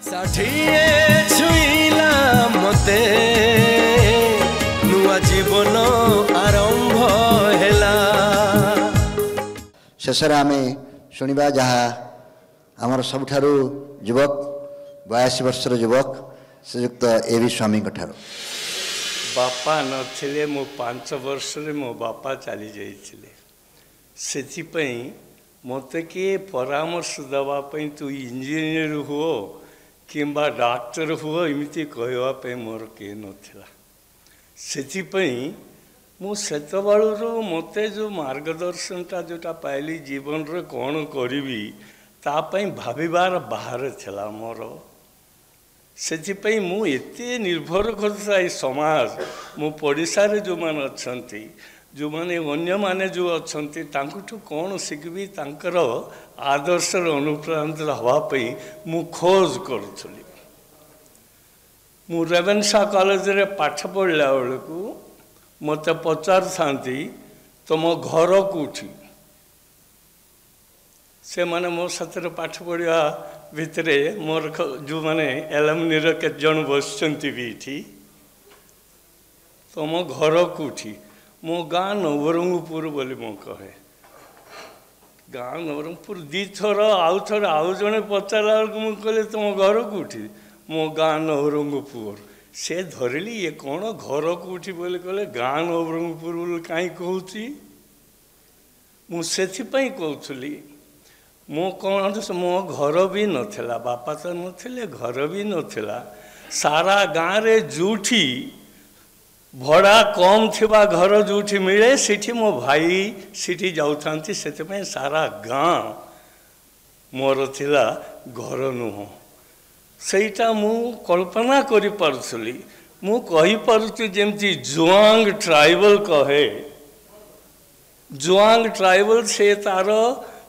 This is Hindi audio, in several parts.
षाठिए छुईला मते नुआ जीवन आरंभ हैला। शेषे आम शुणा जहाँ आमर सबुठारु युवक 82 वर्षर युवक श्रीयुक्त ए.वी. स्वामी ठार। बापा नथिले मो 5 वर्ष रे मो बापा चली जाइथिले सेथिपई मते किए परामर्श दवाई तू इंजीनियर हुओ किंबा डॉक्टर हुओ इमिति कहवाई मोर किए नथिला। सेथिपई मु सेतबाळुरु मते जो मार्गदर्शनटा जोटा पाइली जीवन रे कौन करी तापाई भाविबार बाहर थिला मोर। सेथिपई मु एते निर्भर करता समाज मो पड़िशारे जो मान अच्छंती जो माने अन्य माने जो अच्छंती तांकुठु कौन शिखबी तांकर आदर्श अनुप्राणित हवापई मु खोज करुथली। मु रेवेन्सा कॉलेज रे पाठ पढ़ला बेलू मते पचार थांती तुम घर कोठी से माने मो साथ पाठ पढ़ा भितरे मोर जो माने एलमनी के जन बसचंती भी तुम घर कोठी मो गाँ नवरंगपुर बोली मो कहे गाँ नवरंगपुर दी थर आउ थर आउ जड़े पचारा बेलू मुझे कहले तुम घर कोठी मो गाँ नवरंगपुर से धरली ये कौन घर कोठी बोले कहले गाँ नवरंगपुर बोले कहीं कहूँ मुझे कहूली मो कौन मो घर भी नथिला बापा तो नथिले घर भी नथिला सारा गाँव रे जूठी भड़ा कम थिबा घर जूठी मिले सिठी मो भाई सिठी जाउथांती सेते सारा गाँ मोर थिला घर नुह सेटा मु कल्पना करि पारुथली मु कहि पारुथि जेमती जुआंग ट्राइबल कहे जुआंग ट्राइबल से तार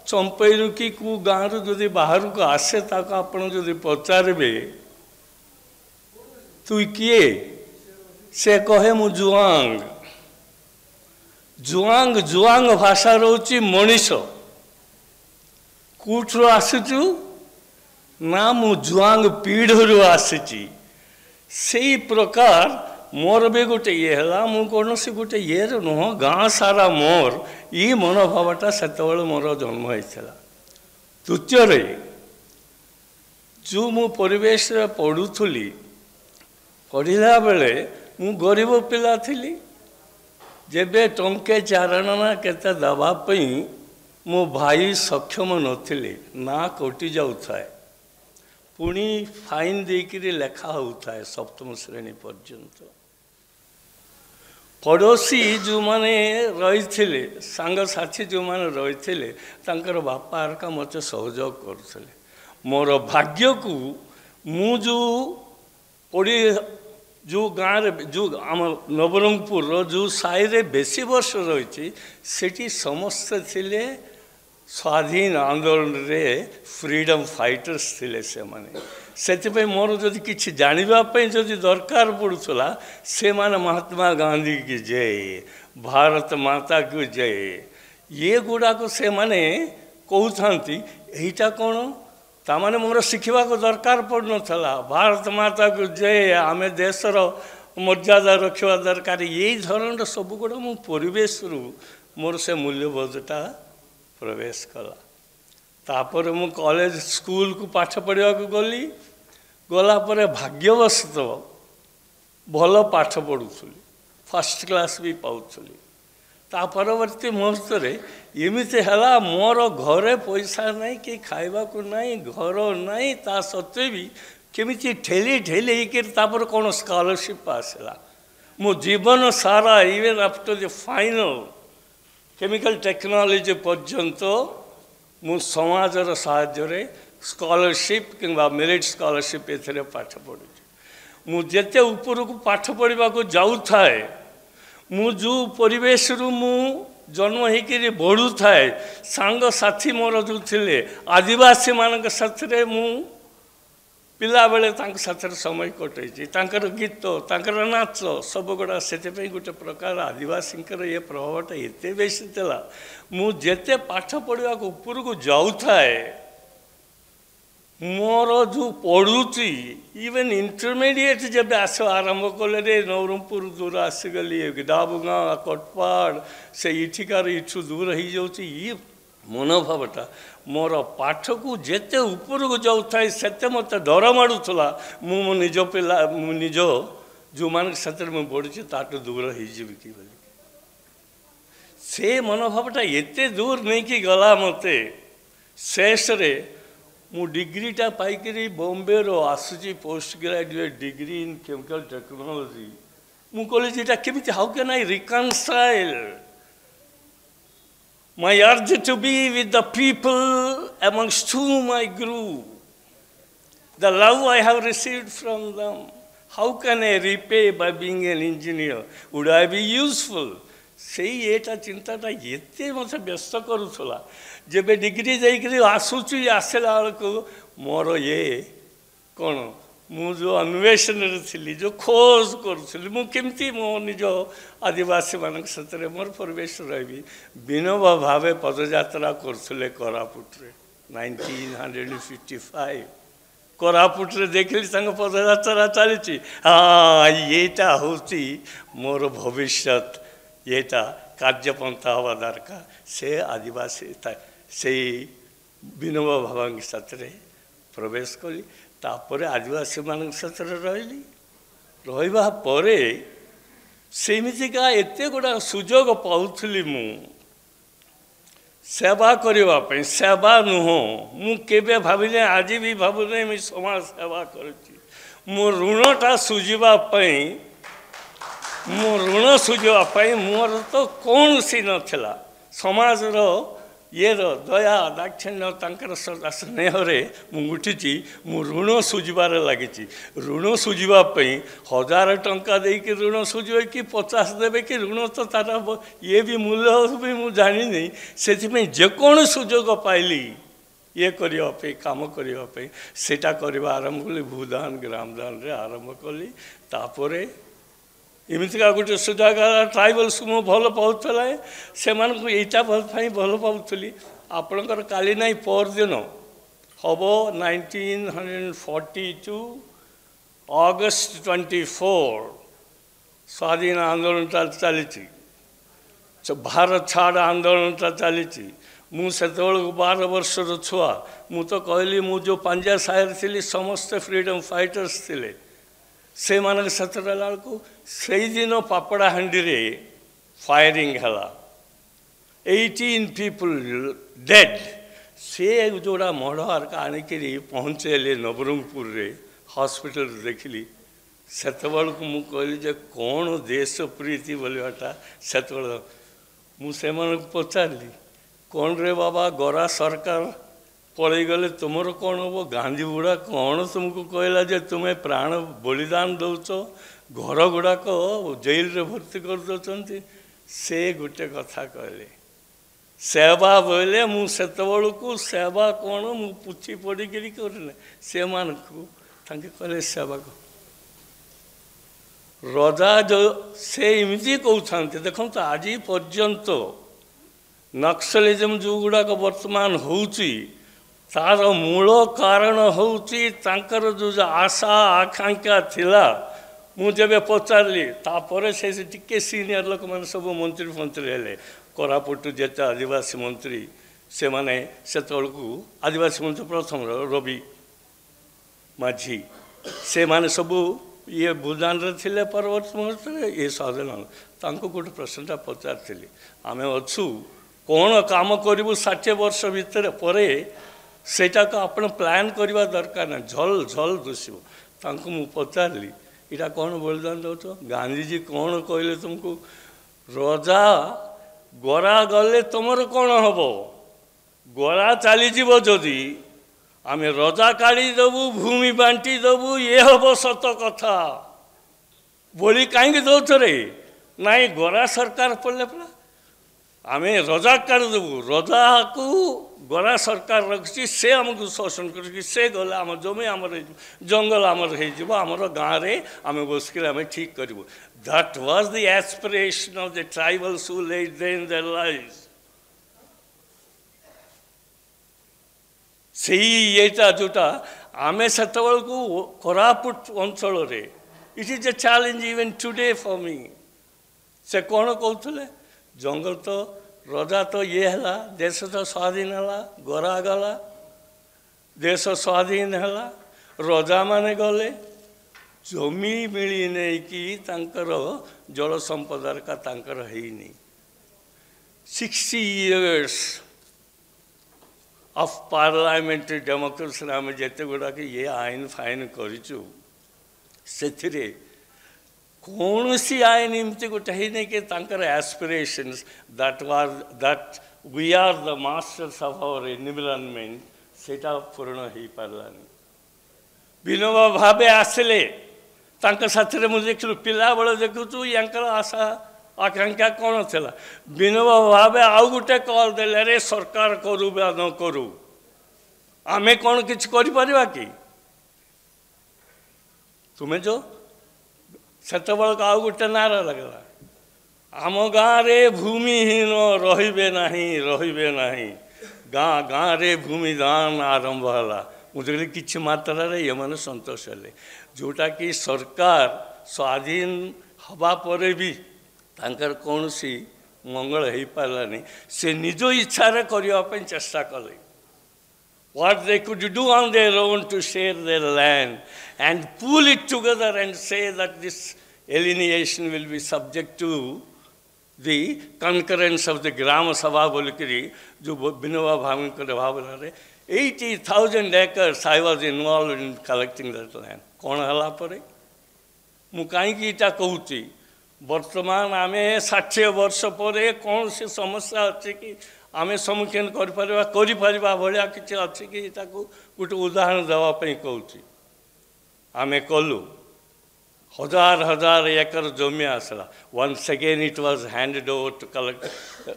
चंपईरु कि कु गाँव जदि बाहर को आसे ताको आपण जदि पचारे तु किए से कहे मु जुआंग जुआंग जुआंग भाषा रोची मनीष कूठु आसुचु ना मु जुआंग पीढ़ी आसी से प्रकार मोर भी गोटे ये है मु कौन से गोटे ये नुह गाँ सारा मोर ये मनोभावटा से मोर जन्म होता। द्वितीय जो मु परिवेश पढ़ुली पढ़ला बेले मु गरीब पिला थी जेबे टंके चारणना केते दवाई मो भाई सक्षम नथिले ना कटि जाउथाय पुणी फाइन देकरी लेखा होता है 7म श्रेणी पर्यंत। पड़ोसी जो माने रही थे सांग साथी जो माने रही थे तांकर बापा आरका मत सहयोग करते मोर भाग्य को मु जो पड़ी जो गाँव जो आम नवरंगपुर जो साई रे बेसी वर्ष रही सेठी समस्ते थिले स्वाधीन आंदोलन रे फ्रीडम फाइटर्स थिले से माने से मोर जदि किसी जानापी जदि दरकार पड़ूला से माने महात्मा गांधी की जय भारत माता की जय ये गुड़ाक से माने कहते यहीटा कौन ताने मोर शिखा को दरकार पड़ नाला भारत माता को जय आम देशर मर्यादा रखा दरकार यही धरण सब गुड़ा मो परिवेश मोर से मूल्यबोधटा प्रवेश कला। तापर मु कॉलेज स्कूल को पाठ पढ़ा गली गला पर भाग्यवश तो भल पाठ पढ़ुली फर्स्ट क्लास भी पाऊली ता परवर्ती मुहूर्त एमती है मोर घरे पैसा नहीं कि खावा को नहीं घर नहीं ता सत्वे भी केमी ठेली ठेली होकर कौन स्कॉलरशिप आसला मो जीवन सारा even after the final chemical technology पर्यंत मु समाजर साहाय्य स्कॉलरशिप किंबा मेरिट स्कॉलरशिप एथरे पाठ पढ़ुची मु जेते ऊपर को पाठ पढ़ा को जाऊ थाए मु जो परिवेश रु मु जन्म होकर बढ़ू थाए सांग साथी मोर जो थिले आदिवासी मान साथ मु पिला बेले साथ समय कटैची गीत नाच सब गुड़ा से गोटे प्रकार आदिवासी ये प्रभावटा एत बेसी मुझे पाठ पढ़ा ऊपर को जाऊ थाए मोर जो पढ़ुची इवन इंटरमीडिएट जब आस आरंभ कले रे नवरंगपुर दूर आसीगली डाबुगाँ कटपाड़ से इठिकार इठू दूर हो जाऊँगी ये मनोभावटा मोर पाठ को जेते ऊपर को जाऊे से मत डर मारूला मो निज पिला निज जो मान मुझे बढ़ी ताठू दूर हो कि से मनोभावटा एते दूर नहीं कि गला मते शेष रे मु डिग्रीटा पाइकरी बॉम्बे रो आसुची post graduate degree in chemical technology मु कहली जेटा केमिति how can I reconcile my urge to be with the people amongst whom I grew, the love I have received from them. How can I repay by being an engineer? Would I be useful? সেই এটা চিন্তাটা এতে মতো ব্যস্ত করুলা যেবে ডিগ্রি যাইকি আসুচি আসলা বেড়ে মোর ইয়ে কোণ मु जो अन्वेषण थी जो खोज करुली मुझे मो निज आदिवासी मान सतरे मोर परिवेश रही विनोबा भावे पदयात्रा करुले कोरापुट्रे 1955 कोरापुट्रे देखली पदयात्रा चली हाँ येटा हूँ मोर भविष्य येटा कार्यपंथा हवा दरकार से आदिवासी से विनोबा भावा साथ प्रवेश कली तापर आदिवासी मान सतरे रही रहा सेमिका एत गुड़ा सुजोग पाऊली मु सेवा करने सेवा नुह मुझे भाविले आज भी भावुना मुझे समाज सेवा करुच्ची मो ऋणटा सुझापी मो ऋण सुझापी मोर तो कौन सी नाला समाज ये दया दाक्षिण्य स्नेह मुठी मु ऋण सुझार लगी ऋण सुझापी 1000 टंका देकी ऋण सुझे कि 50 देवे कि ऋण तो तार ये भी मूल्य भी मुझे जानी से जेकोण सुजोग पाइली ये करने काम करने सेटा करवा आरंभ कली भूदान ग्रामदान रे आरंभ कली तापर एमतीका गोटे सुजागार ट्राइबल्स को भल पाला से यहीटा भल पाली आपणकर काली ना पर दिन हम 1942 August 24 स्वाधीन आंदोलनटा चली भारत छाड़ आंदोलनटा चली मुझे 12 वर्षर छुआ मु तो कहली मु जो पंजा सायर थी समस्ते फ्रीडम फाइटर्स थिले से मान सतरा को से दिन पापड़ाहांडी रे फायरिंग है 18 पीपल डेड से जोड़ा मर्डर आनिक पहुँचेले नवरंगपुर रे हॉस्पिटल देखली से मुझे कहली कौन देश प्रीति बोलवाटा से मुझे पचारि कौन रे बाबा गोरा सरकार पलि गले तुमर कौन हम गांधी बुढ़ा कौन तुमको कहला जे तुम्हें प्राण बलिदान दौच घर गुड़ाक जेल रे भर्ती कर दौरान से गोटे कथा कहले सेवा बोले मुझे को सेवा कौन मु पुछी पड़ी कर से कहले सेवा को रजा जो से एमती कहते देखो तो आज पर्यंत नक्सलिज्म जो गुड़ाक वर्तमान होची तार मूल कारण होची जो आशा आकांक्षा थिला मुझे पचारि तापर से टिके सीनियर लोक मैंने सब मंत्री फंत्री हेले कोरापुट जेते आदिवासी मंत्री से माने से आदिवासी मंत्री प्रथम रवि माझी से माने सब ये भूदान रे परवर्त मुहूर्त ये साधारण गोटे प्रश्नटा पचारि आम अच्छू कौन काम करूँ 60 वर्ष भितर परे सेटा को आपण प्लान करवा दरकार ना झल झल दुषब मु पचारि इटा कौन बलिदान दौच गांधीजी कौन कहले तुमको रजा गरा गले तुमर कौन हम गरा चलीज जदि आम रजा काढ़ी देवु भूमि बांटी देवु ये हम सत कथा बोली कहीं दौच रे नाई गरा सरकार पड़े पड़ा आम रजा काढ़ देवु रजा को गरा सरकार रखी से आमको शोषण कर से गले आम जमी आमर जंगल आमर होमर गाँव में आम बसिक आम ठीक करूँ that was the aspiration of the tribals who led their lives ସେଇ ଇଏଟା ଯେଉଁଟା ଆମେ ସେତେବେଳକୁ କୋରାପୁଟ ଅଞ୍ଚଳରେ it is a challenge even today for me. ସେ କ'ଣ କହୁଥିଲେ, ଜଙ୍ଗଲ ତ ରଜା ତ ଇଏ ହେଲା, ଦେଶ ତ ସ୍ୱାଧୀନ ହେଲା, ଗରା ଗଲା, ଦେଶ ସ୍ୱାଧୀନ ହେଲା, ରଜାମାନେ ଗଲେ, ଜମି ମିଳି ନେଇକି ତାଙ୍କର ଜଳ ସମ୍ପଦରକା ତାଙ୍କର ହେଇନି। 60 years of parliamentary democracy ଆମେ ଯେତେ ଗୁଡ଼ାକ ଇଏ ଆଇନ ଫାଇନ କରିଛୁ, ସେଥିରେ କୌଣସି ଆଇନ ଏମିତି ଗୋଟେ ହେଇନି କି ତାଙ୍କର ଆସ୍ପିରେସନ୍ସ that we are the masters of our environment ସେଇଟା ପୂରଣ ହେଇପାରିଲାନି। ବିନୋବା ଭାବେ ଆସିଲେ, ତାଙ୍କ ସାଥିରେ ମୁଁ ଦେଖିଲୁ, ପିଲାବେଳେ ଦେଖୁଛୁ ୟାଙ୍କର ଆଶା ଆକାଂକ୍ଷା କ'ଣ ଥିଲା। ବିନୋବା ଭାବେ ଆଉ ଗୋଟେ କଲ୍ ଦେଲେ, ଆରେ ସରକାର କରୁ ବା ନ କରୁ, ଆମେ କ'ଣ କିଛି କରିପାରିବା କି? ତୁମେ ଯେଉଁ ସେତେବେଳକୁ ଆଉ ଗୋଟେ ନାରା ଲାଗିଲା, ଆମ ଗାଁରେ ଭୂମିହୀନ ରହିବେ ନାହିଁ, ରହିବେ ନାହିଁ, ଗାଁ ଗାଁରେ ଭୂମିଦାନ ଆରମ୍ଭ ହେଲା। ମୁଁ ଦେଖିଲି କିଛି ମାତ୍ରାରେ ଏମାନେ ସନ୍ତୋଷ ହେଲେ, ଯେଉଁଟାକି ସରକାର ସ୍ୱାଧୀନ ହେବା ପରେ ବି ତାଙ୍କର କୌଣସି ମଙ୍ଗଳ ହେଇପାରିଲାନି। ସେ ନିଜ ଇଚ୍ଛାରେ କରିବା ପାଇଁ ଚେଷ୍ଟା କଲେ। What they could do on their own to share their land and pull it together and say that this alienation will be subject to the concurrence of the Grama Sabha bolikiri, जो बिनोबा भावेଙ୍କର ଭାବନାରେ 80,000 acres I was involved in collecting that land। କ'ଣ ହେଲା ପରେ ମୁଁ କାହିଁକି ଏଇଟା କହୁଛି, ବର୍ତ୍ତମାନ ଆମେ 60 ବର୍ଷ ପରେ କୌଣସି ସମସ୍ୟା ଅଛି କି ଆମେ ସମ୍ମୁଖୀନ କରିପାରିବା ଭଳିଆ କିଛି ଅଛି କି, ତାକୁ ଗୋଟେ ଉଦାହରଣ ଦେବା ପାଇଁ କହୁଛି। ଆମେ କଲୁ, ହଜାର ହଜାର ଏକର ଜମି ଆସିଲା। once again it was handed over to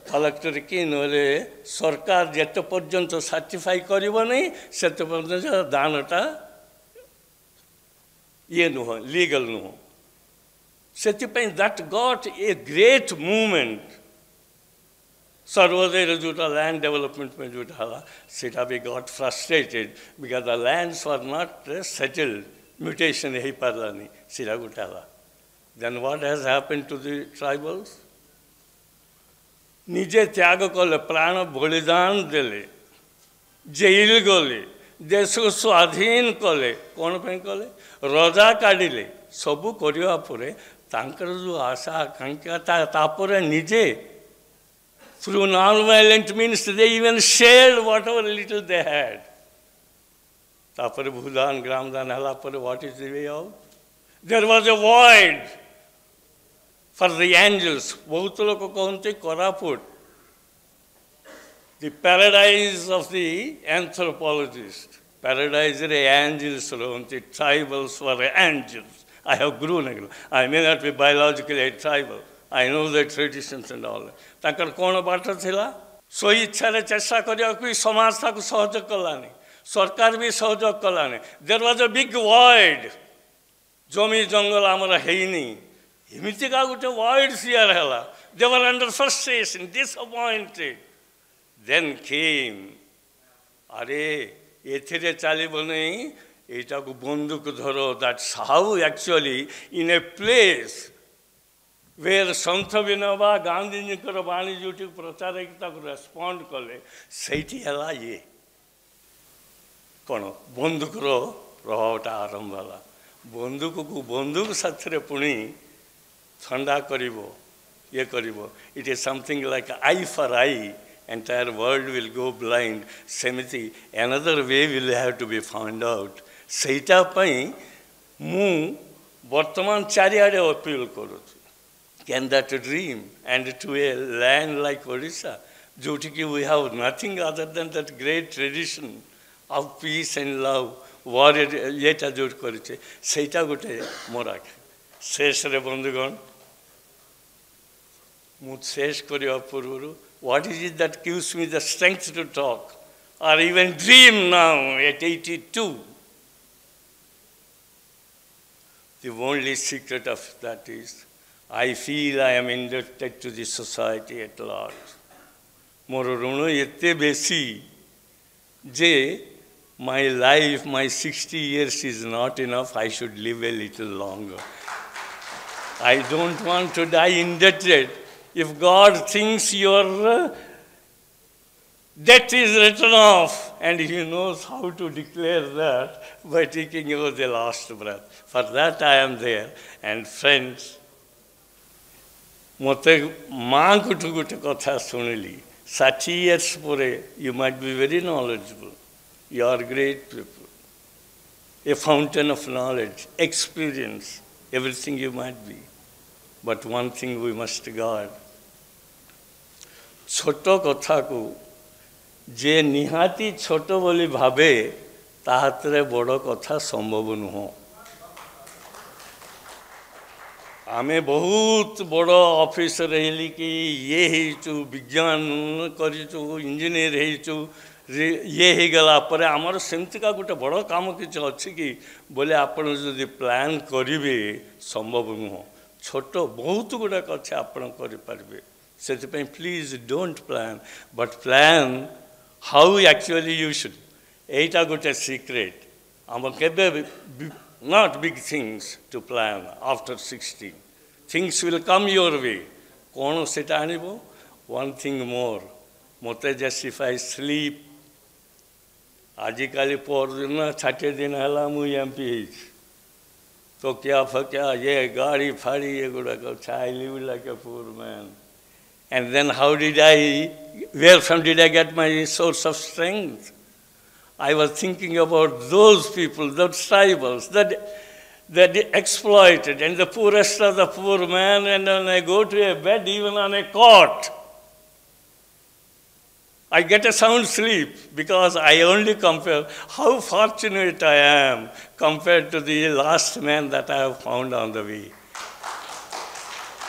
collector କି ନହେଲେ ସରକାର ଯେତେ ପର୍ଯ୍ୟନ୍ତ ସାର୍ଟିଫାଇ କରିବ ନାହିଁ ସେତେ ପର୍ଯ୍ୟନ୍ତ ଦାନଟା ଇଏ ନୁହଁ, ଲିଗାଲ ନୁହଁ। ସେଥିପାଇଁ that got a great movement। ସର୍ବୋଦୟର ଯେଉଁଟା ଲ୍ୟାଣ୍ଡ ଡେଭଲପମେଣ୍ଟ ପାଇଁ ଯେଉଁଟା ହେଲା, ସେଇଟା ବି got frustrated because the lands were not settled। mutation ହେଇପାରିଲାନି, ସେଇଟା ଗୋଟେ ହେଲା। then what has happened to the tribals? ନିଜେ ତ୍ୟାଗ କଲେ, ପ୍ରାଣ ବଳିଦାନ ଦେଲେ, ଜେଲ ଗଲେ, ଦେଶକୁ ସ୍ୱାଧୀନ କଲେ। କ'ଣ ପାଇଁ କଲେ? ରଜା କାଢ଼ିଲେ। ସବୁ କରିବା ପରେ ତାଙ୍କର ଯେଉଁ ଆଶା ଆକାଂକ୍ଷା, ତାପରେ ନିଜେ through non-violent means they even shared whatever little they had। ତାପରେ ଭୂଦାନ ଗ୍ରାମଦାନ ହେଲା ପରେ what is the way out? There was a void for the angels। ବହୁତ ଲୋକ କହନ୍ତି Koraput the paradise of the anthropologist। ପ୍ୟାରାଡାଇଜ୍ରେ angels ରୁହନ୍ତି, tribals were angels। I have grown again। I may not be biologically a tribal, I know the traditions and all। ତାଙ୍କର କ'ଣ ବାଟ ଥିଲା? ସ୍ୱ ଇଚ୍ଛାରେ ଚେଷ୍ଟା କରିବାକୁ ସମାଜ ତାକୁ ସହଯୋଗ କଲାନି, ସରକାର ବି ସହଯୋଗ କଲାନି। there was a big void। ଜମି ଜଙ୍ଗଲ ଆମର ହେଇନି, ଏମିତିକା ଗୋଟେ void ସିଆର ହେଲା। they were under frustration, disappointed। then came, ଆରେ ଏଥିରେ ଚାଲିବ ନାହିଁ, ଏଇଟାକୁ ବନ୍ଧୁକ ଧର। that's how actually in a place where ସନ୍ଥ ବିନୋବା ଗାନ୍ଧୀଜୀଙ୍କର ବାଣୀ ଯେଉଁଠି ପ୍ରଚାର ହେଇକି ତାକୁ ରେସ୍ପଣ୍ଡ କଲେ, ସେଇଠି ହେଲା ଇଏ କ'ଣ, ବନ୍ଧୁକର ପ୍ରଭାବଟା ଆରମ୍ଭ ହେଲା। ବନ୍ଧୁକକୁ ବନ୍ଧୁକ ସାଥିରେ ପୁଣି ଥଣ୍ଡା କରିବ, ଇଏ କରିବ। It is something like I for I, entire world will go blind। ସେମିତି another way will have to be found out। ସେଇଟା ପାଇଁ ମୁଁ ବର୍ତ୍ତମାନ ଚାରିଆଡ଼େ ଅପିଲ୍ କରୁଛି। can that dream and to a land like Odisha, ଯେଉଁଠିକି we have nothing other than that great tradition of peace and love, ଇଏଟା ଯେଉଁଠି କରିଛେ, ସେଇଟା ଗୋଟେ ମୋର ଆଖି। ଶେଷରେ ବନ୍ଧୁଗଣ, ମୁଁ ଶେଷ କରିବା ପୂର୍ବରୁ what is it that gives me the strength to talk or even dream now at 82? The only secret of that is I feel I am indebted to the society at large। ମୋର ଋଣ ଏତେ ବେଶୀ ଯେ my life, my 60 years is not enough. I should live a little longer. I don't want to die indebted. If God thinks your debt is written off, and He knows how to declare that by taking over the last breath. For that I am there. And friends, ମୋତେ ମାଆଙ୍କଠୁ ଗୋଟେ କଥା ଶୁଣିଲି 60 years ପରେ you might be very knowledgeable. You are great people. A fountain of knowledge, experience, everything you might be. But one thing we must guard. छोट कथा को जे निहाती छोट बोली भावे ताहातरे बड़ कथा संभव नुह आमे बहुत बड़ ऑफिसर रही कि ये हेचु विज्ञान करिचु इंजीनियर हेचु ये हे गला पर आमर सेमतिका गोटे बड़ काम किछ अछि कि बोले आपण जदि प्लान करिवे संभव नुह छोट बहुत गुडा कथा आपण करि परबे सेति please don't plan but plan how actually you should एटा गोटे सीक्रेट आम केबे not big things to plan after 60 things will come your way kono seta anibo one thing more mote just if I sleep aji kali por din 60 din hala mu MP to kya ye gaadi phadi ye goda ko I live like a poor man and then how did where from did I get my source of strength? I was thinking about those people, those tribals, that exploited, and the poorest of the poor man, and when I go to a bed, even on a cot, I get a sound sleep because I only compare how fortunate I am compared to the last man that I have found on the way.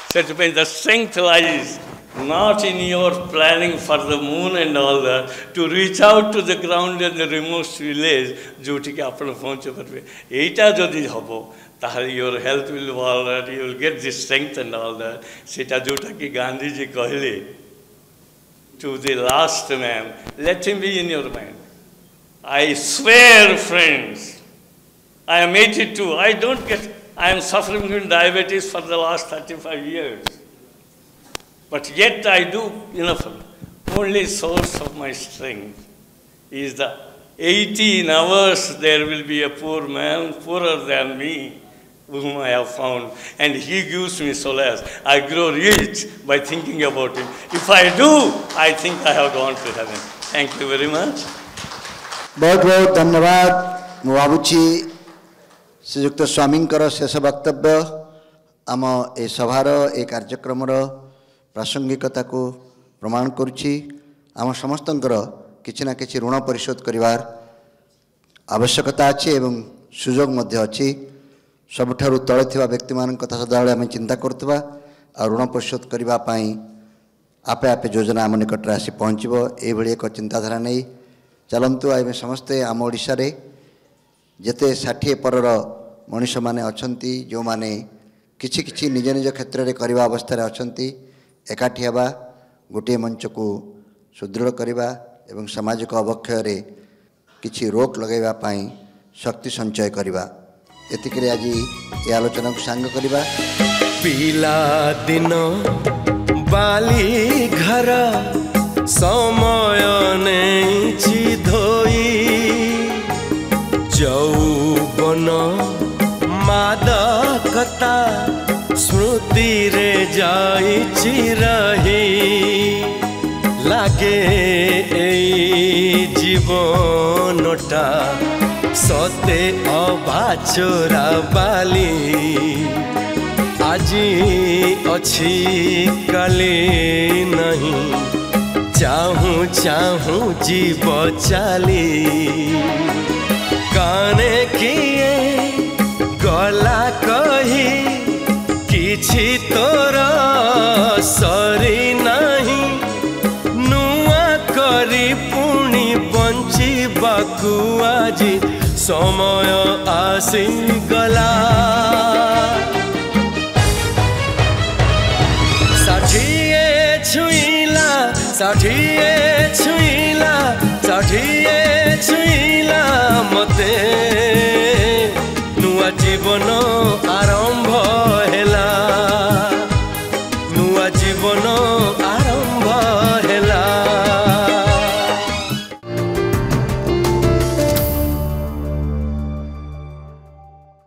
So the strength lies not in your planning for the moon and all that, to reach out to the ground in the remote village, joti ke apna pahunche parbe. Eita jodi hobo, tahale your health will be all right, you will get the strength and all that. Seta jota ki Gandhi ji kahile to the last man, let him be in your mind. I swear, friends, I am 82. I am suffering from diabetes for the last 35 years. But yet I do enough. Only source of my strength is the 18 hours there will be a poor man, poorer than me, whom I have found. And he gives me solace. I grow rich by thinking about him. If I do, I think I have gone to heaven. Thank you very much. बहुत बहुत धन्यवाद बाबूजी श्रीयुक्त स्वामींकर शेष वक्तव्य आम ए सभार ए कार्यक्रम प्रासंगिकता को प्रमाण करुच्ची आम समस्तंकर किछि ना किछि ऋण परिशोध करिवार आवश्यकता अछि एवं सुजोग मध्य अछि सबठारु तळे थिबा व्यक्ति मान कथा सदाबेले आम चिंता करथबा आ ऋण परिशोध करिबा पई आपे आपे योजना आम निकट आसी पहुँचबो ए भली एक चिंताधारा नै चलंतु आमे समस्ते आम ओडिशा रे जेते 60 परर मनुष्य माने अछंती जो माने किछि किछि निज निज क्षेत्र रे करिबा अवस्था रे अछंती एकाठी हेबा गोटे मंच को सुदृढ़ करवा एवं सामाजिक अवक्षय किछि रोक लगैबा पई शक्ति संचय करवा एतिकरे आज ये आलोचना को सांग करवा पिला दिन बाली घर समय नेछि धोई जौवन मादकता स्मृति रे जाइछि रही लागे एई जीवनटा सते अबाचोरा बाली आजी अछि काली नहीं चाहूँ चाहूँ जीव चाली काने किए गला कही किछि तोर सरी नहीं नुआ करी पुणी बंचिबाकू आजी समय आसी गला 60 छुईला जीवन